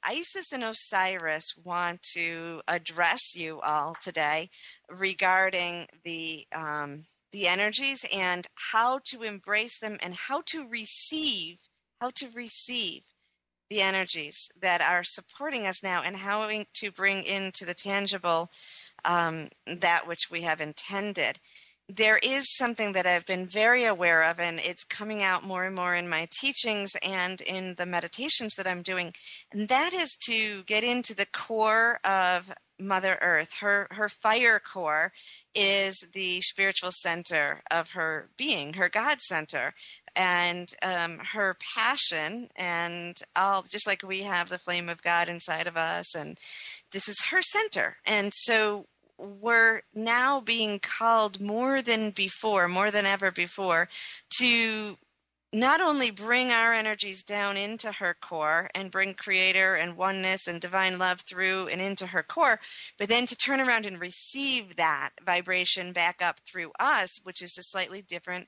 Isis and Osiris want to address you all today regarding the energies and how to embrace them and how to receive the energies that are supporting us now, and how to bring into the tangible that which we have intended. There is something that I've been very aware of, and it's coming out more and more in my teachings and in the meditations that I'm doing, and that is to get into the core of Mother Earth. Her fire core is the spiritual center of her being, her God center, and her passion, and all, just like we have the flame of God inside of us, and this is her center. And so we're now being called more than ever before, to not only bring our energies down into her core and bring creator and oneness and divine love through and into her core, but then to turn around and receive that vibration back up through us, which is a slightly different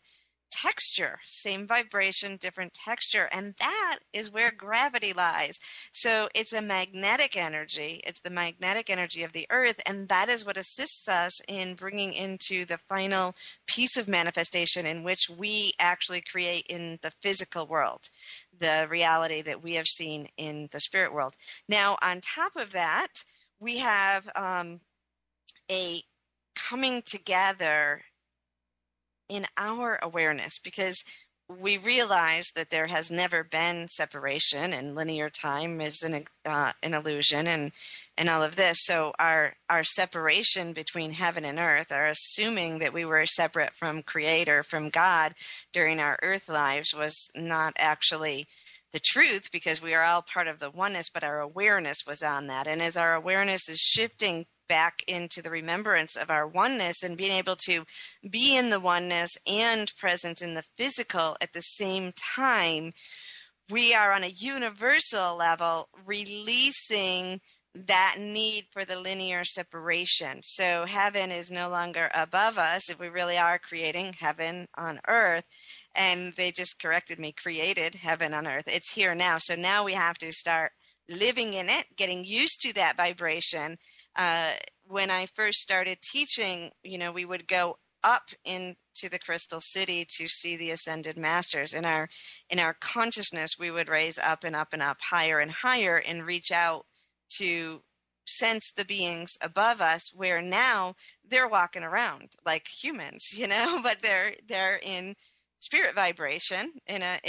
texture, same vibration, different texture. And that is where gravity lies. So it's a magnetic energy. It's the magnetic energy of the earth. And that is what assists us in bringing into the final piece of manifestation in which we actually create in the physical world, the reality that we have seen in the spirit world. Now, on top of that, we have a coming together in our awareness, because we realize that there has never been separation, and linear time is an illusion, and all of this. So our separation between heaven and earth, our assuming that we were separate from Creator, from God during our earth lives, was not actually the truth, because we are all part of the oneness, but our awareness was on that. And as our awareness is shifting back into the remembrance of our oneness and being able to be in the oneness and present in the physical at the same time, we are on a universal level releasing that need for the linear separation. So heaven is no longer above us if we really are creating heaven on earth. And they just corrected me, created heaven on earth. It's here now. So now we have to start living in it, getting used to that vibration. When I first started teaching, we would go up into the crystal city to see the ascended masters. In our consciousness, we would raise up and up and up, higher and higher, and reach out to sense the beings above us, where now they're walking around like humans, but they're in spirit vibration,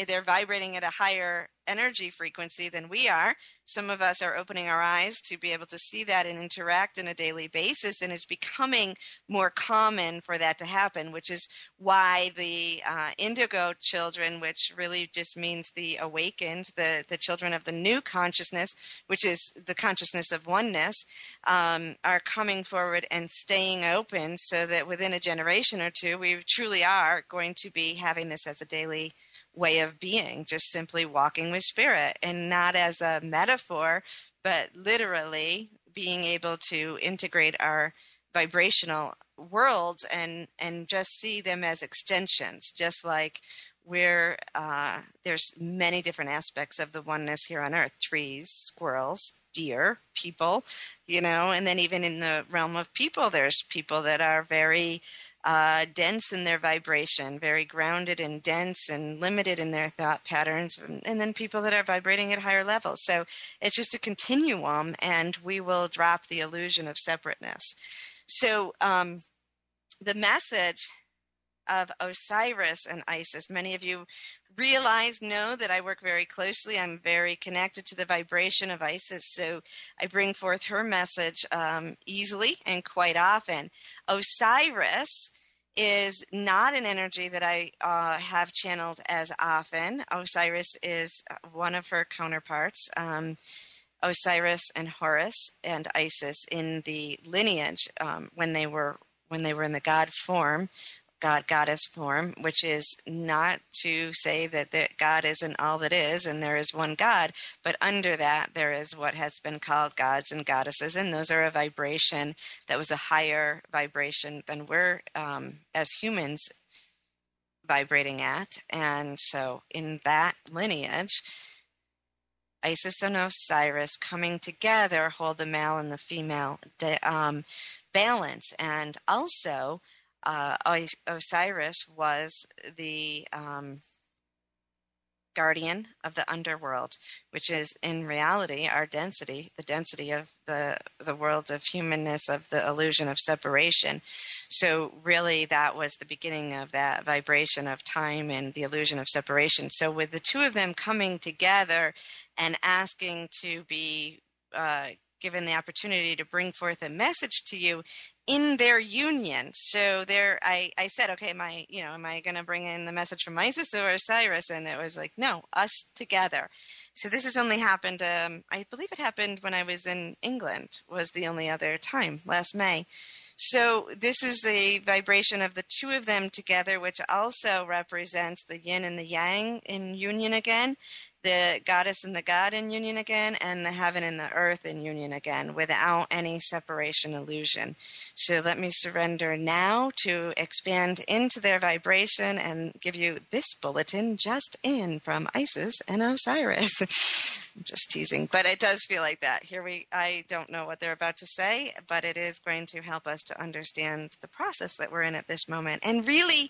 they're vibrating at a higher energy frequency than we are. Some of us are opening our eyes to be able to see that and interact on a daily basis, and it's becoming more common for that to happen, which is why the indigo children, which really just means the awakened, the children of the new consciousness, which is the consciousness of oneness, are coming forward and staying open, so that within a generation or two, we truly are going to be having this as a daily way of being, just simply walking with spirit, and not as a metaphor, but literally being able to integrate our vibrational worlds and just see them as extensions, just like there's many different aspects of the oneness here on earth: trees, squirrels, deer, people, and then even in the realm of people, there's people that are very dense in their vibration, very grounded and dense and limited in their thought patterns, and then people that are vibrating at higher levels. So it's just a continuum, and we will drop the illusion of separateness. So the message of Osiris and Isis, many of you know that I work very closely. I'm very connected to the vibration of Isis, so I bring forth her message easily and quite often. Osiris is not an energy that I have channeled as often. Osiris is one of her counterparts. Osiris and Horus and Isis in the lineage, when they were in the goddess form, which is not to say that God isn't all that is, and there is one God, but under that there is what has been called gods and goddesses, and those are a vibration that was a higher vibration than we're as humans vibrating at. And so in that lineage, Isis and Osiris coming together hold the male and the female balance. And also, Osiris was the guardian of the underworld, which is in reality our density, the density of the world of humanness, of the illusion of separation. So really that was the beginning of that vibration of time and the illusion of separation. So with the two of them coming together and asking to be given the opportunity to bring forth a message to you in their union. So there, I said, okay, am I going to bring in the message from Isis or Osiris? And it was like, no, us together. So this has only happened, I believe it happened when I was in England, was the only other time, last May. So this is the vibration of the two of them together, which also represents the yin and the yang in union again, the goddess and the god in union again, and the heaven and the earth in union again, without any separation illusion. So let me surrender now to expand into their vibration and give you this bulletin just in from Isis and Osiris. I'm just teasing, but it does feel like that. I don't know what they're about to say, but it is going to help us to understand the process that we're in at this moment. And really,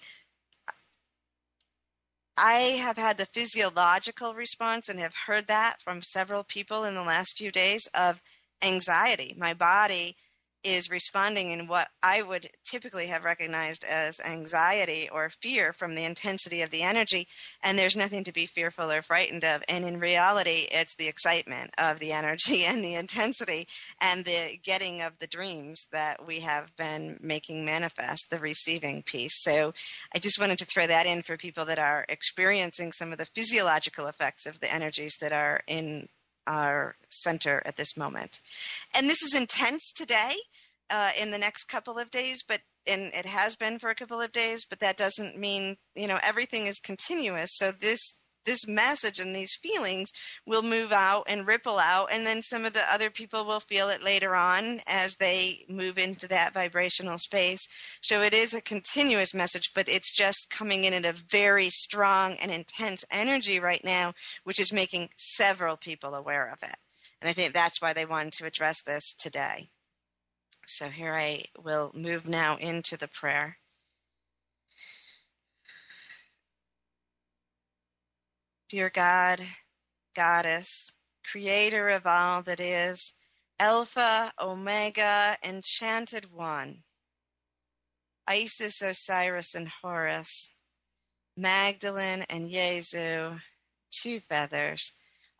I have had the physiological response and have heard that from several people in the last few days of anxiety. My body is responding in what I would typically have recognized as anxiety or fear from the intensity of the energy, and there's nothing to be fearful or frightened of. And in reality, it's the excitement of the energy and the intensity and the getting of the dreams that we have been making manifest, the receiving piece. So I just wanted to throw that in for people that are experiencing some of the physiological effects of the energies that are in our center at this moment. And this is intense today, in the next couple of days, and it has been for a couple of days, but that doesn't mean, everything is continuous. So this message and these feelings will move out and ripple out, and then some of the other people will feel it later on as they move into that vibrational space. So it is a continuous message, but it's just coming in at a very strong and intense energy right now, which is making several people aware of it. And I think that's why they wanted to address this today. So here I will move now into the prayer. Dear God, Goddess, Creator of all that is, Alpha, Omega, Enchanted One, Isis, Osiris, and Horus, Magdalene and Jesu, Two Feathers,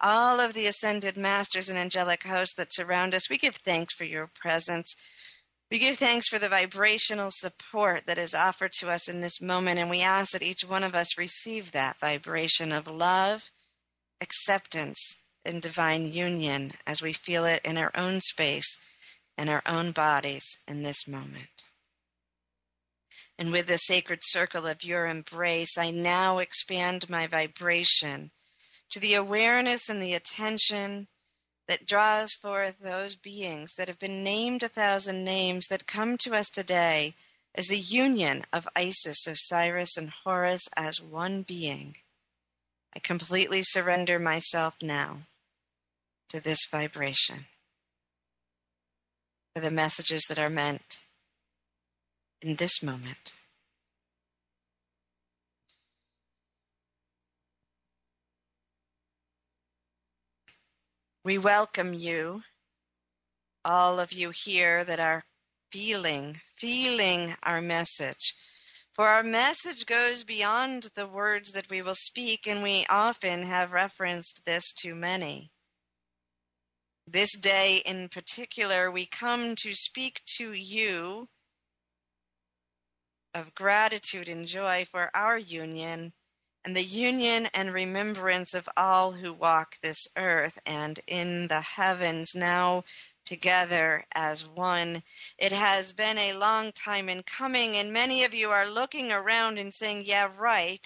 all of the ascended masters and angelic hosts that surround us, we give thanks for your presence. We give thanks for the vibrational support that is offered to us in this moment, and we ask that each one of us receive that vibration of love, acceptance, and divine union as we feel it in our own space and our own bodies in this moment. And with the sacred circle of your embrace, I now expand my vibration to the awareness and the attention that draws forth those beings that have been named 1,000 names that come to us today as the union of Isis, Osiris, and Horus as one being. I completely surrender myself now to this vibration, for the messages that are meant in this moment. We welcome you, all of you here that are feeling our message. For our message goes beyond the words that we will speak, and we often have referenced this to many. This day in particular, we come to speak to you of gratitude and joy for our union, and the union and remembrance of all who walk this earth and in the heavens now together as one. It has been a long time in coming, and many of you are looking around and saying, yeah, right.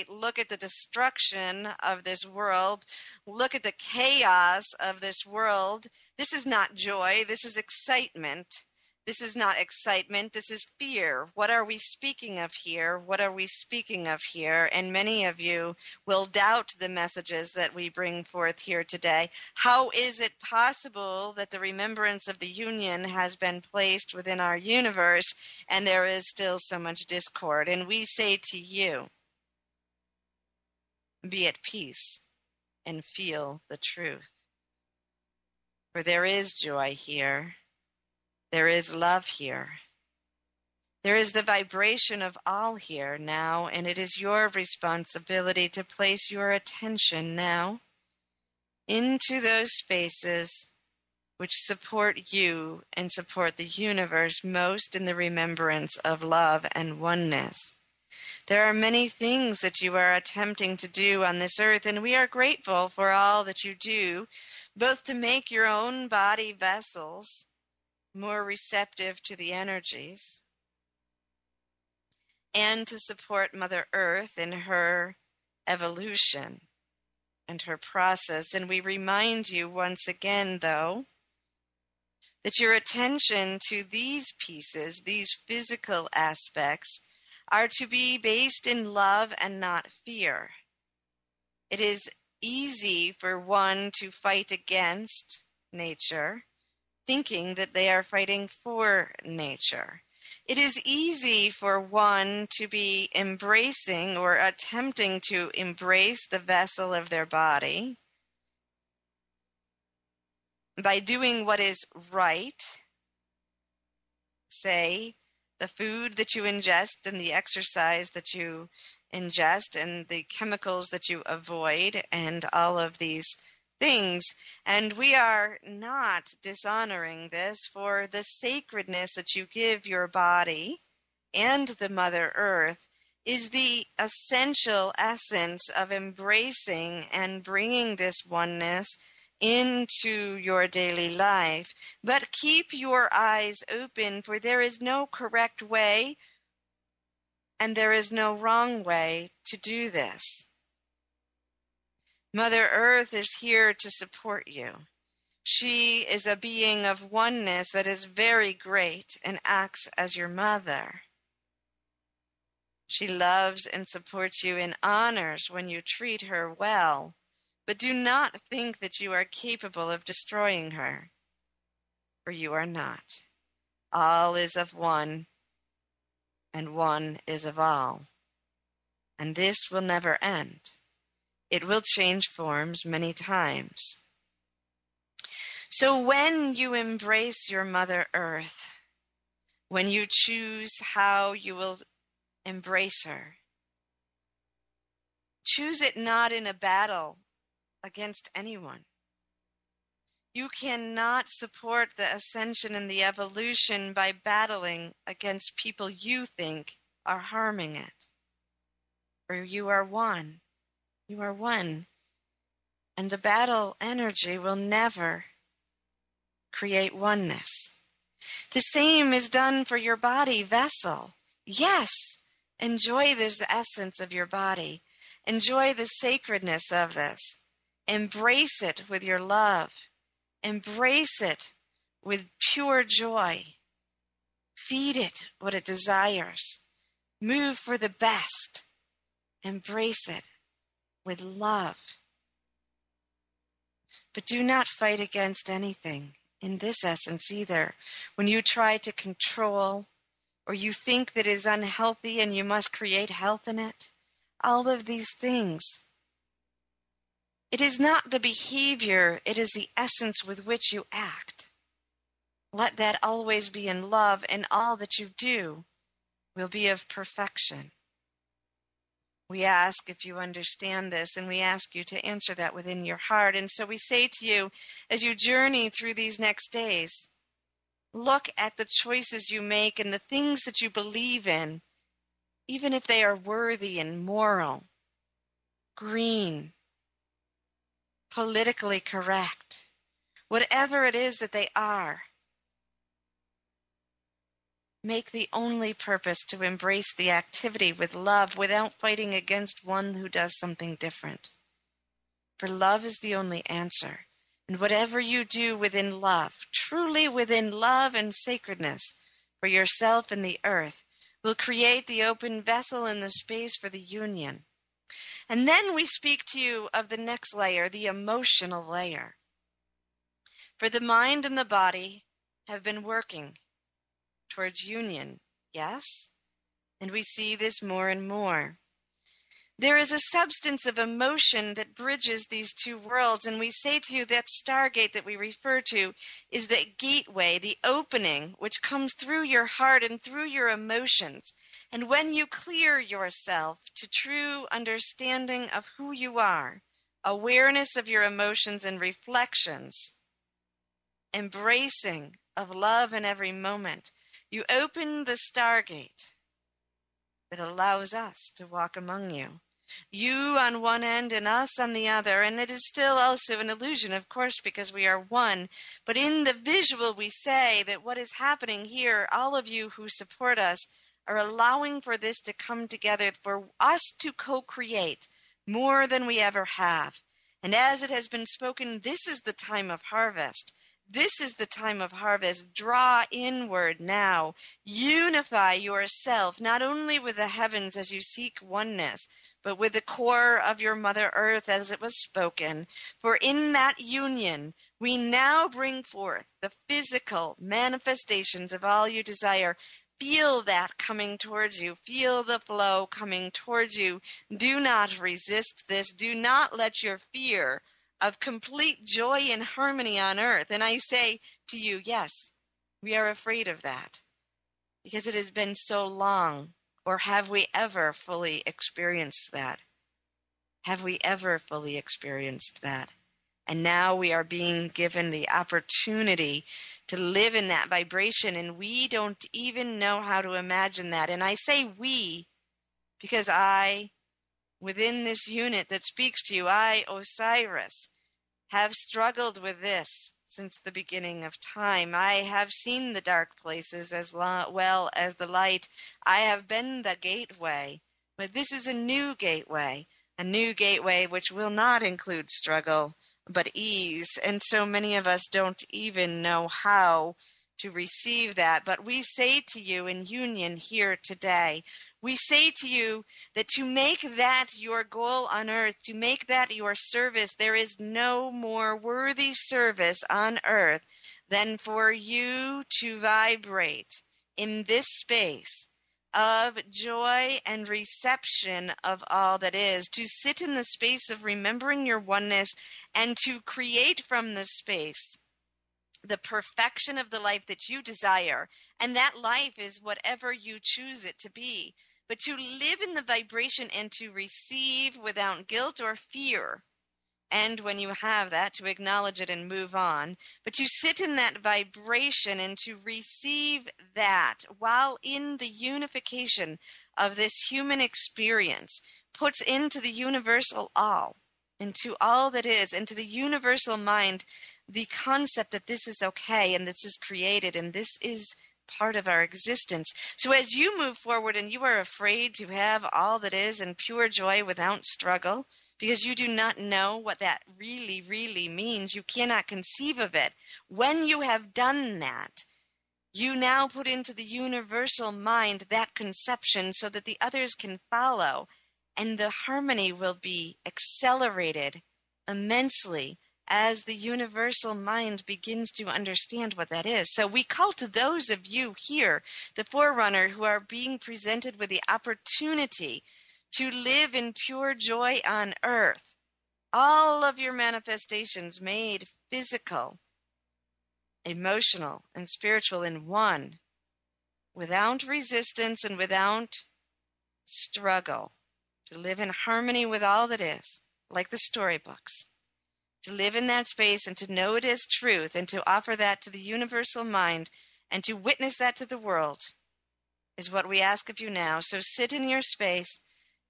Look at the destruction of this world. Look at the chaos of this world. This is not joy. This is excitement. This is not excitement. This is fear. What are we speaking of here? What are we speaking of here? And many of you will doubt the messages that we bring forth here today. How is it possible that the remembrance of the union has been placed within our universe and there is still so much discord? And we say to you, be at peace and feel the truth. For there is joy here. There is love here. There is the vibration of all here now, and it is your responsibility to place your attention now into those spaces which support you and support the universe most in the remembrance of love and oneness. There are many things that you are attempting to do on this earth, and we are grateful for all that you do, both to make your own body vessels more receptive to the energies, and to support Mother Earth in her evolution and her process. And we remind you once again, though, that your attention to these pieces, these physical aspects, are to be based in love and not fear. It is easy for one to fight against nature, thinking that they are fighting for nature. It is easy for one to be embracing or attempting to embrace the vessel of their body by doing what is right, say, the food that you ingest and the exercise that you ingest and the chemicals that you avoid and all of these things. And we are not dishonoring this, for the sacredness that you give your body and the Mother Earth is the essential essence of embracing and bringing this oneness into your daily life. But keep your eyes open, for there is no correct way and there is no wrong way to do this. Mother Earth is here to support you. She is a being of oneness that is very great and acts as your mother. She loves and supports you and honors when you treat her well, but do not think that you are capable of destroying her, for you are not. All is of one, and one is of all, and this will never end. It will change forms many times. So when you embrace your Mother Earth, when you choose how you will embrace her, choose it not in a battle against anyone. You cannot support the ascension and the evolution by battling against people you think are harming it. For you are one. You are one. And the battle energy will never create oneness. The same is done for your body vessel. Yes, enjoy this essence of your body. Enjoy the sacredness of this. Embrace it with your love. Embrace it with pure joy. Feed it what it desires. Move for the best. Embrace it with love. But do not fight against anything in this essence either. When you try to control or you think that it is unhealthy and you must create health in it, all of these things, it is not the behavior, it is the essence with which you act. Let that always be in love, and all that you do will be of perfection. We ask if you understand this, and we ask you to answer that within your heart. And so we say to you, as you journey through these next days, look at the choices you make and the things that you believe in, even if they are worthy and moral, green, politically correct, whatever it is that they are. Make the only purpose to embrace the activity with love without fighting against one who does something different. For love is the only answer. And whatever you do within love, truly within love and sacredness for yourself and the earth, will create the open vessel and the space for the union. And then we speak to you of the next layer, the emotional layer. For the mind and the body have been working towards union, yes? And we see this more and more. There is a substance of emotion that bridges these two worlds, and we say to you that stargate that we refer to is the gateway, the opening, which comes through your heart and through your emotions. And when you clear yourself to true understanding of who you are, awareness of your emotions and reflections, embracing of love in every moment, you open the stargate that allows us to walk among you. You on one end and us on the other, and it is still also an illusion, of course, because we are one. But in the visual, we say that what is happening here, all of you who support us are allowing for this to come together, for us to co-create more than we ever have. And as it has been spoken, this is the time of harvest. This is the time of harvest. Draw inward now. Unify yourself, not only with the heavens as you seek oneness, but with the core of your Mother Earth as it was spoken. For in that union, we now bring forth the physical manifestations of all you desire. Feel that coming towards you. Feel the flow coming towards you. Do not resist this. Do not let your fear of complete joy and harmony on earth. And I say to you, yes, we are afraid of that because it has been so long. Or have we ever fully experienced that? Have we ever fully experienced that? And now we are being given the opportunity to live in that vibration, and we don't even know how to imagine that. And I say we because I, within this unit that speaks to you, I, Osiris, have struggled with this since the beginning of time. I have seen the dark places as well as the light. I have been the gateway, but this is a new gateway which will not include struggle, but ease. And so many of us don't even know how to receive that. But we say to you in union here today, we say to you that to make that your goal on earth, to make that your service, there is no more worthy service on earth than for you to vibrate in this space of joy and reception of all that is, to sit in the space of remembering your oneness and to create from the space the perfection of the life that you desire. And that life is whatever you choose it to be. But to live in the vibration and to receive without guilt or fear. And when you have that, to acknowledge it and move on. But to sit in that vibration and to receive that while in the unification of this human experience puts into the universal all, into all that is, into the universal mind, the concept that this is okay and this is created and this is part of our existence. So as you move forward and you are afraid to have all that is in pure joy without struggle, because you do not know what that really, really means, you cannot conceive of it. When you have done that, you now put into the universal mind that conception so that the others can follow, and the harmony will be accelerated immensely as the universal mind begins to understand what that is. So we call to those of you here, the forerunner, who are being presented with the opportunity to live in pure joy on earth, all of your manifestations made physical, emotional, and spiritual in one, without resistance and without struggle, to live in harmony with all that is, like the storybooks. To live in that space and to know it as truth and to offer that to the universal mind and to witness that to the world is what we ask of you now. So sit in your space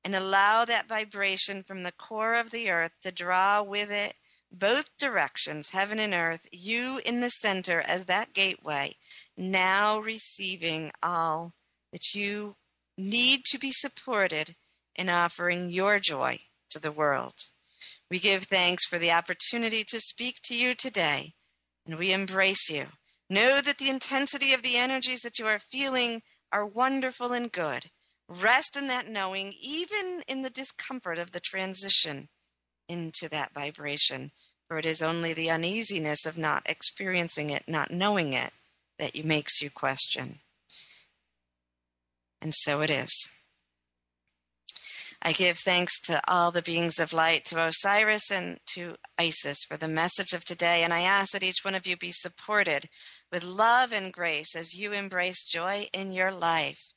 and allow that vibration from the core of the earth to draw with it both directions, heaven and earth, you in the center as that gateway, now receiving all that you need to be supported in offering your joy to the world. We give thanks for the opportunity to speak to you today, and we embrace you. Know that the intensity of the energies that you are feeling are wonderful and good. Rest in that knowing, even in the discomfort of the transition into that vibration, for it is only the uneasiness of not experiencing it, not knowing it, that makes you question. And so it is. I give thanks to all the beings of light, to Osiris and to Isis for the message of today, and I ask that each one of you be supported with love and grace as you embrace joy in your life.